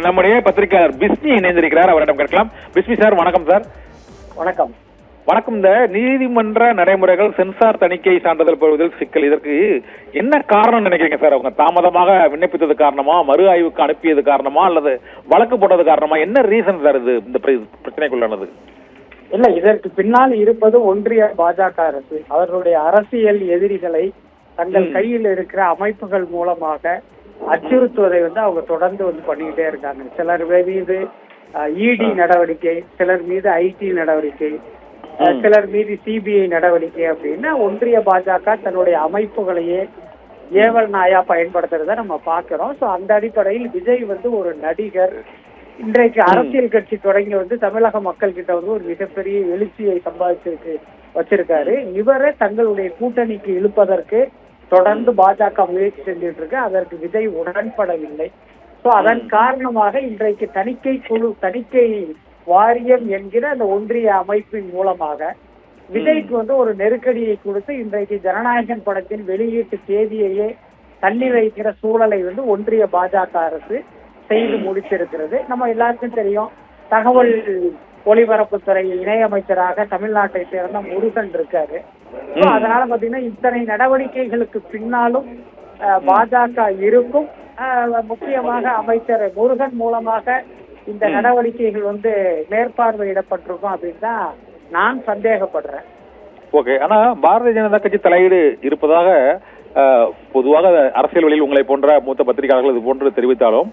நம்முடைய பத்திரிகையாளர் பிஸ்மி இணைந்திருக்கிறார். அவரிடம் கேட்கலாம். பிஸ்மி சார், வணக்கம் சார். வணக்கம். வணக்கம். இந்த நீதிமன்ற நடைமுறைகள் சென்சார் தணிக்கை சான்றிதழ் பெறுவதில் சிக்கல், இதற்கு என்ன காரணம் நினைக்கிறீங்க சார்? அவங்க தாமதமாக விண்ணப்பித்தது காரணமா, மறு ஆய்வுக்கு அனுப்பியது காரணமா, அல்லது வழக்கு போட்டது காரணமா? என்ன ரீசன் சார் இது இந்த பிரச்சனைக்குள்ளானது? இல்ல, இதற்கு பின்னால் இருப்பது ஒன்றிய பாஜக அரசு. அவர்களுடைய அரசியல் எதிரிகளை தங்கள் கையில் இருக்கிற அமைப்புகள் மூலமாக அச்சுறுத்துவதை அவங்க தொடர்ந்து பண்ணிக்கிட்டே இருக்காங்க. சிலர் மீது இடி நடவடிக்கை, சிலர் மீது ஐடி நடவடிக்கை, சிலர் மீது சிபிஐ நடவடிக்கை அப்படின்னு ஒன்றிய பாஜக தன்னுடைய அமைப்புகளையே ஏவல் நாயா பயன்படுத்துறத நம்ம பாக்குறோம். சோ அந்த அடிப்படையில் விஜய் ஒரு நடிகர், இன்றைக்கு அரசியல் கட்சி தொடங்கி தமிழக மக்கள் கிட்ட ஒரு மிகப்பெரிய எழுச்சியை வச்சிருக்காரு. இவரை தங்களுடைய கூட்டணிக்கு இழுப்பதற்கு தொடர்ந்து பாஜக முயற்சி செஞ்சுட்டு இருக்கு. அதற்கு விஜய் உடன்படவில்லை. சோ அதன் காரணமாக இன்றைக்கு தணிக்கை வாரியம் என்கிற அந்த ஒன்றிய அமைப்பின் மூலமாக விஜய்க்கு ஒரு நெருக்கடியை கொடுத்து இன்றைக்கு ஜனநாயகன் படத்தின் வெளியீட்டு தேதியையே தள்ளி வைக்கிற சூழலை ஒன்றிய பாஜக அரசு செய்து முடித்திருக்கிறது. நம்ம எல்லாருக்கும் தெரியும், தகவல் ஒலிபரப்புத்துறை இணையமைச்சராக தமிழ்நாட்டை சேர்ந்த முருகன் இருக்காரு. அதனால பாத்தீங்கன்னா இத்தனை நடவடிக்கைகளுக்கு பின்னாலும் பாஜக இருக்கும். முக்கியமாக அமைச்சர் முருகன் மூலமாக இந்த நடவடிக்கைகள் மேற்பார்வையிடப்பட்டிருக்கும் அப்படின்னு தான் நான் சந்தேகப்படுறேன். ஓகே. ஆனா பாரதிய ஜனதா கட்சி தலையீடு இருப்பதாக பொதுவாக அரசியல் வழியில் உங்களை போன்ற மூத்த பத்திரிகையாளர்கள் இது போன்று தெரிவித்தாலும்,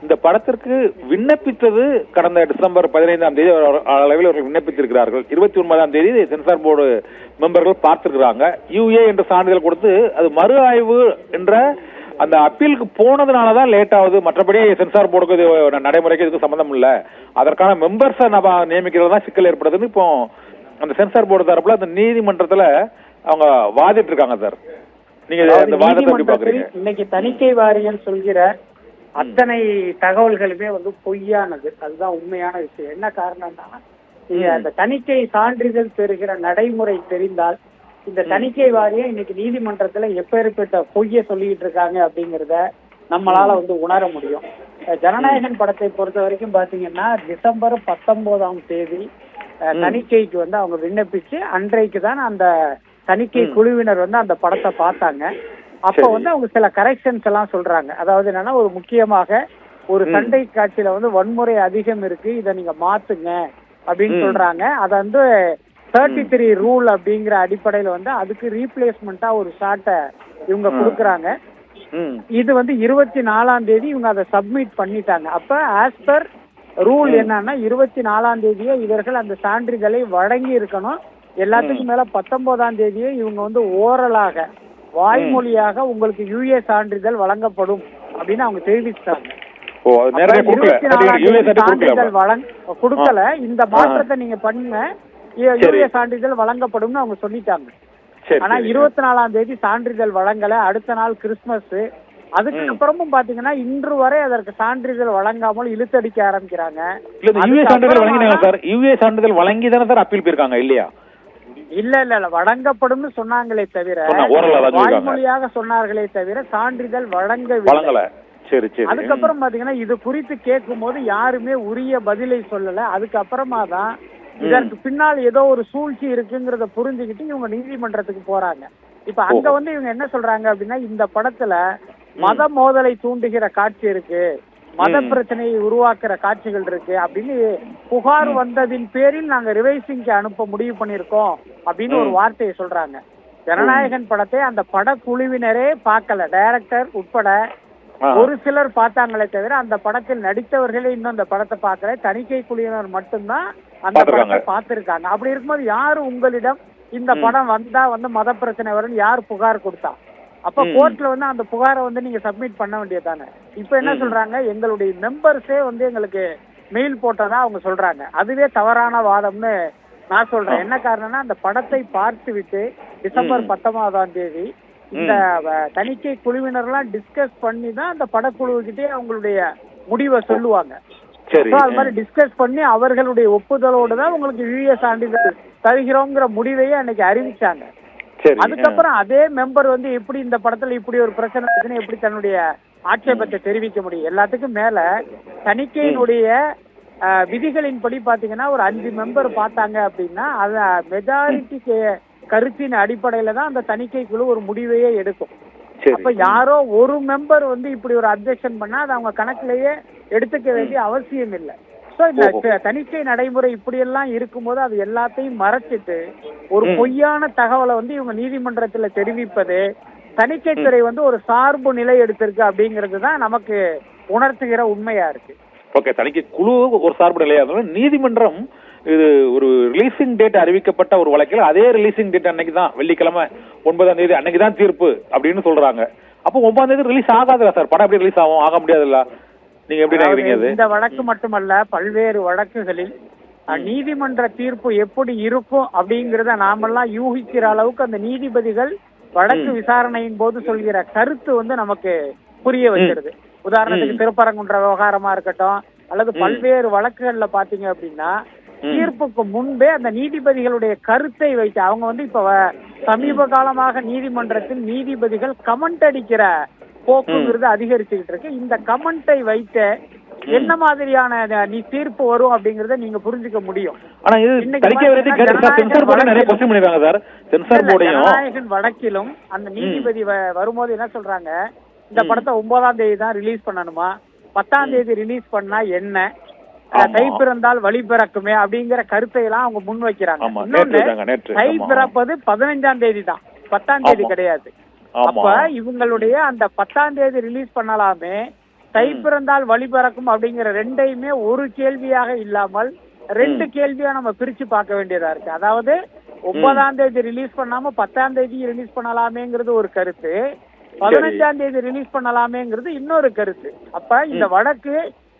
இந்த படத்திற்கு விண்ணப்பித்தது கடந்த டிசம்பர் 15ஆம் தேதி அளவில் அவர்கள் விண்ணப்பித்திருக்கிறார்கள். 29ஆம் தேதி சென்சார் போர்டு மெம்பர்கள் பார்த்திருக்கிறாங்க. யூஏ என்ற சான்றிதழ் கொடுத்து அது மறு ஆய்வு என்ற அந்த அப்பீலுக்கு போனதுனாலதான் லேட் ஆகுது. மற்றபடி சென்சார் போர்டுக்கு நடைமுறைக்கு இதுக்கு சம்பந்தம் இல்ல, அதற்கான மெம்பர்ஸை நியமிக்கிறது தான் சிக்கல் ஏற்படுதுன்னு இப்போ அந்த சென்சார் போர்டு தரப்புல அந்த நீதிமன்றத்துல அவங்க வாதிட்டு இருக்காங்க சார். நீங்க இந்த வாதத்தை எப்படி பாக்குறீங்க? இன்னைக்கு தணிக்கை வாரியம் சொல்கிற அத்தனை தகவல்களுமே பொய்யானது. அதுதான் உண்மையான விஷயம். என்ன காரணம்னா, அந்த தணிக்கை சான்றிதழ் பெறுகிற நடைமுறை தெரிந்தால் இந்த தணிக்கை வாரியம் இன்னைக்கு நீதிமன்றத்துல எப்பேற்பட்ட பொய்ய சொல்லிட்டு இருக்காங்க அப்படிங்கறத நம்மளால உணர முடியும். ஜனநாயகன் படத்தை பொறுத்த வரைக்கும் பாத்தீங்கன்னா டிசம்பர் 19ஆம் தேதி தணிக்கைக்கு அவங்க விண்ணப்பிச்சு அன்றைக்கு தான் அந்த தணிக்கை குழுவினர் அந்த படத்தை பார்த்தாங்க. அப்ப அவங்க சில கரெக்ஷன்ஸ் எல்லாம் சொல்றாங்க. அதாவது என்னன்னா, ஒரு முக்கியமாக ஒரு சண்டை காட்சியில வன்முறை அதிகம் இருக்கு, இதை நீங்க மாத்துங்க அப்படின்னு சொல்றாங்க. அத 33 ரூல் அப்படிங்கிற அடிப்படையில அதுக்கு ரீப்ளேஸ்மெண்டா ஒரு ஷாட்டை இவங்க கொடுக்குறாங்க. இது 24ஆம் தேதி இவங்க அதை சப்மிட் பண்ணிட்டாங்க. அப்ப ஆஸ் பர் ரூல் என்னன்னா 24ஆம் தேதியே இவர்கள் அந்த சான்றிதழை வழங்கி இருக்கணும். எல்லாத்துக்கும் மேல 19ஆம் தேதியே இவங்க ஓரலாக வாய்மொழியாக உங்களுக்கு யூஏ சான்றிதழ் வழங்கப்படும் அப்படின்னு அவங்க தெரிவிச்சாங்க. 24ஆம் தேதி சான்றிதழ் கொடுக்கல, இந்த மாற்றத்தை நீங்க பண்ணுங்க, யூஏ சான்றிதழ் வழங்கப்படும் அவங்க சொல்லிட்டாங்க. ஆனா 24ஆம் தேதி சான்றிதழ் வழங்கல. அடுத்த நாள் கிறிஸ்துமஸ். அதுக்கப்புறமும் பாத்தீங்கன்னா இன்று வரை அதற்கு சான்றிதழ் வழங்காமல் இழுத்தடிக்க ஆரம்பிக்கிறாங்க. யூஏ சான்றிதழ் வழங்கி தானே சார் அப்பீல் போயிருக்காங்க இல்லையா? இல்ல வழங்கப்படும் சொன்னாங்களே தவிர, வாய்மொழியாக சொன்னார்களே தவிர சான்றிதழ் வழங்கவில்லை. அதுக்கப்புறம் பாத்தீங்கன்னா இது குறித்து கேட்கும் போது யாருமே உரிய பதிலை சொல்லல. அதுக்கப்புறமா தான் இதற்கு பின்னால் ஏதோ ஒரு சூழ்ச்சி இருக்குங்கிறத புரிஞ்சுக்கிட்டு இவங்க நீதிமன்றத்துக்கு போறாங்க. இப்ப அங்க இவங்க என்ன சொல்றாங்க அப்படின்னா, இந்த படத்துல மத மோதலை தூண்டுகிற காட்சி இருக்கு, மத பிரச்சனையை உருவாக்குற காட்சிகள் இருக்கு அப்படின்னு புகார் வந்ததின் பேரில் நாங்க ரிவைசிங்க்கு அனுப்ப முடிவு பண்ணிருக்கோம் அப்படின்னு ஒரு வார்த்தையை சொல்றாங்க. ஜனநாயகன் படத்தை அந்த படக்குழுவினரே பார்க்கல, டைரக்டர் உட்பட ஒரு சிலர் பார்த்தாங்களே தவிர அந்த படத்தில் நடித்தவர்களே இன்னும் அந்த படத்தை பார்க்கல. தணிக்கை குழுவினர் மட்டும்தான் அந்த படத்தை பார்த்திருக்காங்க. அப்படி இருக்கும்போது யாரு உங்களிடம் இந்த படம் வந்தா மத பிரச்சனை வரும் யார் புகார் கொடுத்தா? அப்ப கோர்ட்ல அந்த புகாரை நீங்க சப்மிட் பண்ண வேண்டியதானே. இப்ப என்ன சொல்றாங்க, எங்களுடைய மெம்பர்ஸே எங்களுக்கு மெயில் போட்டதா அவங்க சொல்றாங்க. அதுவே தவறான வாதம்னு நான் சொல்றேன். என்ன காரணம்னா, அந்த படத்தை பார்த்து விட்டு டிசம்பர் 19ஆம் தேதி இந்த தணிக்கை குழுவினர்லாம் டிஸ்கஸ் பண்ணி தான் அந்த படக்குழுவுக்கிட்டே அவங்களுடைய முடிவை சொல்லுவாங்க. அது மாதிரி டிஸ்கஸ் பண்ணி அவர்களுடைய ஒப்புதலோடு தான் உங்களுக்கு யூஏ சான்றிதழ் தருகிறோங்கிற முடிவையே அன்னைக்கு அறிவிச்சாங்க. அதுக்கப்புறம் அதே மெம்பர் எப்படி இந்த படத்துல இப்படி ஒரு பிரச்சனை இருக்குன்னு எப்படி தன்னுடைய ஆட்சேபத்தை தெரிவிக்க முடியும். எல்லாத்துக்கும் மேல தணிக்கையினுடைய விதிகளின்படி பாத்தீங்கன்னா ஒரு 5 மெம்பர் பார்த்தாங்க அப்படின்னா அத மெஜாரிட்டி கருத்தின் அடிப்படையில தான் அந்த தணிக்கை குழு ஒரு முடிவையே எடுக்கும். அப்ப யாரோ ஒரு மெம்பர் வந்து இப்படி ஒரு அப்ஜெக்ஷன் பண்ணா அது அவங்க கணக்கிலேயே எடுத்துக்க வேண்டிய அவசியம் இல்லை. சோ இந்த தணிக்கை நடைமுறை இப்படி எல்லாம் இருக்கும்போது அது எல்லாத்தையும் மறைச்சிட்டு ஒரு பொய்யான தகவலை வந்து இவங்க நீதிமன்றத்துல தெரிவிப்பது தணிக்கைத்துறை வந்து ஒரு சார்பு நிலை எடுத்திருக்கு அப்படிங்கிறது தான் நமக்கு உணர்த்துகிற உண்மையா இருக்கு. ஓகே, தணிக்கை குழு ஒரு சார்பு நிலையா இருந்தாலும் நீதிமன்றம் இது ஒரு ரிலீசிங் டேட் அறிவிக்கப்பட்ட ஒரு வழக்கில் அதே ரிலீசிங் டேட் அன்னைக்கு தான் வெள்ளிக்கிழமை 9ஆம் தேதி அன்னைக்கு தான் தீர்ப்பு அப்படின்னு சொல்றாங்க. அப்போ 9ஆம் தேதி ரிலீஸ் ஆகாதுல்ல சார்? படம் எப்படி ரிலீஸ் ஆகும்? ஆக முடியாதுல்ல? நீங்க எப்படி நினைக்கிறீங்க? இந்த வழக்கு மட்டுமல்ல, பல்வேறு வழக்குகளில் நீதிமன்ற தீர்ப்பு எப்படி இருக்கும் அப்படிங்கறத நாமெல்லாம் யூகிக்கிற அளவுக்கு அந்த நீதிபதிகள் வழக்கு விசாரணையின் போது சொல்கிற கருத்து வந்து நமக்கு புரிய வச்சிருது. உதாரணத்துக்கு திருப்பரங்குன்ற விவகாரமா இருக்கட்டும் அல்லது பல்வேறு வழக்குகள்ல பாத்தீங்க அப்படின்னா தீர்ப்புக்கு முன்பே அந்த நீதிபதிகளுடைய கருத்தை வைத்து அவங்க வந்து இப்ப சமீப காலமாக நீதிமன்றத்தில் நீதிபதிகள் கமெண்ட் அடிக்கிற போக்குங்கிறது அதிகரிச்சுக்கிட்டு இருக்கு. இந்த கமெண்டை வைத்து என்ன மாதிரியான தீர்ப்பு வரும் அப்படிங்கறத நீங்க புரிஞ்சுக்க முடியும். ஜனநாயகன் வழக்கிலும் அந்த நீதிபதி வரும்போது என்ன சொல்றாங்க, இந்த படத்தை 9ஆம் தேதி தான் ரிலீஸ் பண்ணணுமா, 10ஆம் தேதி ரிலீஸ் பண்ணா என்ன, தை பிறந்தால் வழி பிறக்குமே அப்படிங்கிற கருத்தை எல்லாம் அவங்க முன் வைக்கிறாங்க. இன்னொன்னு, தை பிறப்பது 15ஆம் தேதி தான், 10ஆம் தேதி கிடையாது. அப்ப இவங்களுடைய அந்த 10ஆம் தேதி ரிலீஸ் பண்ணலாமே, தை பிறந்தால் வழி பிறக்கும் அப்படிங்கிற ரெண்டையுமே ஒரு கேள்வியாக இல்லாமல் 2 கேள்வியா நம்ம பிரிச்சு பார்க்க வேண்டியதா இருக்கு. அதாவது 9ஆம் தேதி ரிலீஸ் பண்ணாம 10ஆம் தேதி ரிலீஸ் பண்ணலாமேங்கிறது ஒரு கருத்து, 15ஆம் தேதி ரிலீஸ் பண்ணலாமேங்கிறது இன்னொரு கருத்து. அப்ப இந்த வழக்கு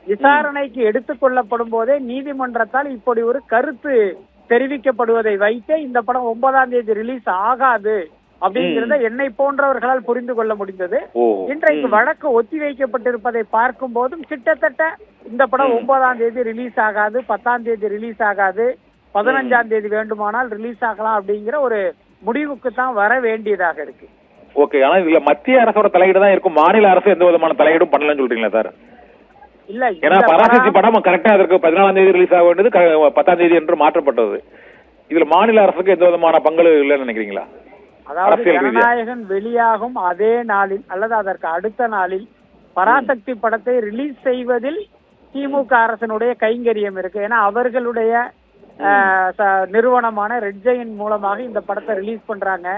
விசாரணைக்கு எடுத்துக்கொள்ளப்படும் போதே நீதிமன்றத்தால் இப்படி ஒரு கருத்து தெரிவிக்கப்படுவதை வைத்தே இந்த படம் 9ஆம் தேதி ரிலீஸ் ஆகாது அப்படிங்கிறத என்னை போன்றவர்களால் புரிந்து கொள்ள முடிந்தது. இன்றைக்கு வழக்கு ஒத்தி வைக்கப்பட்டிருப்பதை பார்க்கும் போதும் கிட்டத்தட்ட இந்த படம் 9ஆம் தேதி ரிலீஸ் ஆகாது, 10ஆம் தேதி ரிலீஸ் ஆகாது, 15ஆம் தேதி வேண்டுமானால் ரிலீஸ் ஆகலாம் அப்படிங்கிற ஒரு முடிவுக்கு தான் வர வேண்டியதாக இருக்கு. ஓகே, ஆனா இதுல மத்திய அரசோட தலையீடு தான் இருக்கும், மாநில அரசு எந்த விதமான தலையீடும் பண்ணலன்னு சொல்றீங்களா சார்? இல்ல, ஏன்னா பராசக்தி படம் கரெக்டா அதற்கு 14ஆம் தேதி ரிலீஸ் ஆக வேண்டியது 10ஆம் தேதி என்று மாற்றப்பட்டது. இதுல மாநில அரசுக்கு எந்த விதமான பங்கு இல்லைன்னு நினைக்கிறீங்களா? அதாவது ஜனநாயகன் வெளியாகும் அதே நாளில் அல்லது அதற்கு அடுத்த நாளில் பராசக்தி படத்தை ரிலீஸ் செய்வதில் திமுக அரசனுடைய கைங்கரியம் இருக்கு. ஏன்னா அவர்களுடைய நிறுவனமான ரெட் ஜெயின் மூலமாக இந்த படத்தை ரிலீஸ் பண்றாங்க.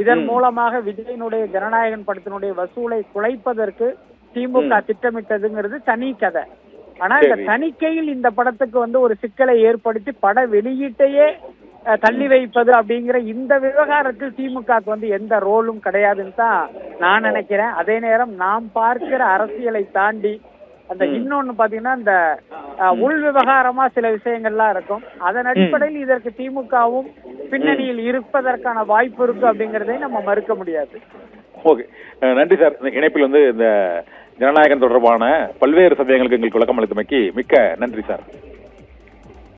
இதன் மூலமாக விஜயனுடைய ஜனநாயகன் படத்தினுடைய வசூலை குலைப்பதற்கு திமுக திட்டமிட்டதுங்கிறது தனி கதை. ஆனா இந்த தணிக்கையில் இந்த படத்துக்கு வந்து ஒரு சிக்கலை ஏற்படுத்தி பட வெளியீட்டையே தள்ளி வைப்பது அப்படிங்கிற இந்த விவகாரத்தில் திமுகவுக்கு வந்து எந்த ரோலும் கிடையாதுன்னு தான் நான் நினைக்கிறேன். அதே நேரம் நாம் பார்க்கிற அரசியலை தாண்டி அந்த இன்னொன்னு பாத்தீங்கன்னா இந்த உள் விவகாரமா சில விஷயங்கள்லாம் இருக்கும். அதன் அடிப்படையில் இதற்கு திமுகவும் பின்னணியில் இருப்பதற்கான வாய்ப்பு இருக்கு அப்படிங்கறதை நம்ம மறுக்க முடியாது. ஓகே, நன்றி சார். இணைப்பில் வந்து இந்த ஜனநாயகன் தொடர்பான பல்வேறு சந்தேகங்களுக்கு எங்களுக்கு விளக்கம் அளித்தமைக்கு மிக்க நன்றி சார்.